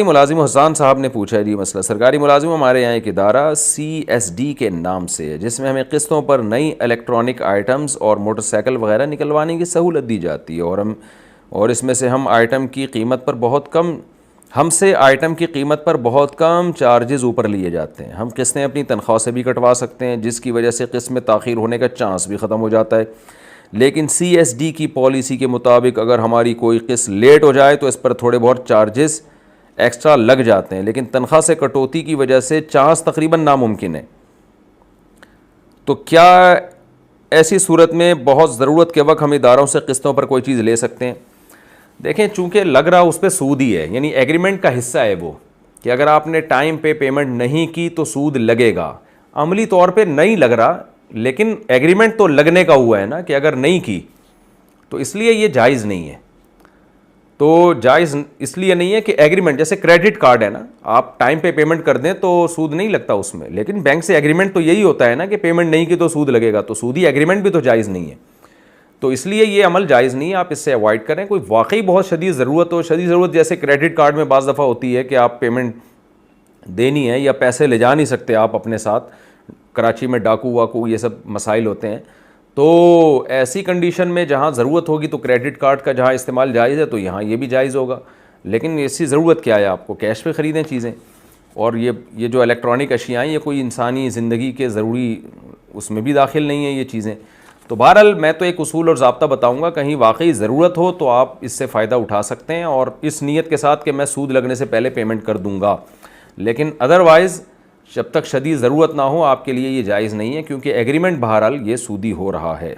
मुलाजिम हसन साहब ने पूछा है जी मसला सरकारी मुलाजिम हमारे यहाँ एक इदारा CSD के नाम से है जिसमें हमें क़िस्तों पर नई इलेक्ट्रॉनिक आइटम्स और मोटरसाइकिल वगैरह निकलवाने की सहूलत दी जाती है और इसमें से हम आइटम की कीमत पर बहुत कम हमसे आइटम की कीमत पर बहुत कम चार्जेस ऊपर लिए जाते हैं। हम क़िस्तें अपनी तनख्वाह से भी कटवा सकते हैं जिसकी वजह से क़िस्त में ताख़ीर होने का चांस भी ख़त्म हो जाता है। लेकिन CSD की पॉलिसी के मुताबिक अगर हमारी कोई क़िस्त लेट हो जाए तो इस पर थोड़े बहुत चार्जेस एक्स्ट्रा लग जाते हैं, लेकिन तनख्वाह से कटौती की वजह से चांस तकरीबन नामुमकिन है। तो क्या ऐसी सूरत में बहुत ज़रूरत के वक्त हम इदारों से क़िस्तों पर कोई चीज़ ले सकते हैं? देखें, चूँकि लग रहा उस पर सूद ही है, यानी एग्रीमेंट का हिस्सा है वो कि अगर आपने टाइम पे पेमेंट नहीं की तो सूद लगेगा। अमली तौर पे नहीं लग रहा, लेकिन एग्रीमेंट तो लगने का हुआ है ना कि अगर नहीं की तो इसलिए ये जायज़ नहीं है। तो जायज़ इसलिए नहीं है कि एग्रीमेंट, जैसे क्रेडिट कार्ड है ना, आप टाइम पे पेमेंट कर दें तो सूद नहीं लगता उसमें, लेकिन बैंक से एग्रीमेंट तो यही होता है ना कि पेमेंट नहीं की तो सूद लगेगा, तो सूदी एग्रीमेंट भी तो जायज़ नहीं है। तो इसलिए ये अमल जायज़ नहीं है, आप इससे अवॉइड करें। कोई वाकई बहुत शदीद ज़रूरत हो, शदीद ज़रूरत जैसे क्रेडिट कार्ड में बाज़ दफ़ा होती है कि आप पेमेंट देनी है या पैसे ले जा नहीं सकते आप अपने साथ, कराची में डाकू वाकू ये सब मसाइल होते हैं, तो ऐसी कंडीशन में जहाँ ज़रूरत होगी तो क्रेडिट कार्ड का जहाँ इस्तेमाल जायज़ है तो यहाँ ये भी जायज़ होगा। लेकिन ऐसी ज़रूरत क्या है, आपको कैश पे ख़रीदें चीज़ें। और ये जो इलेक्ट्रॉनिक अशियाँ ये कोई इंसानी ज़िंदगी के ज़रूरी उसमें भी दाखिल नहीं है ये चीज़ें। तो बहरहाल मैं तो एक उसूल और ज़ाब्ता बताऊँगा, कहीं वाकई ज़रूरत हो तो आप इससे फ़ायदा उठा सकते हैं और इस नीयत के साथ कि मैं सूद लगने से पहले पेमेंट कर दूँगा। लेकिन अदरवाइज़ जब तक शदीद ज़रूरत ना हो आपके लिए ये जायज़ नहीं है, क्योंकि एग्रीमेंट बहरहाल ये सूदी हो रहा है।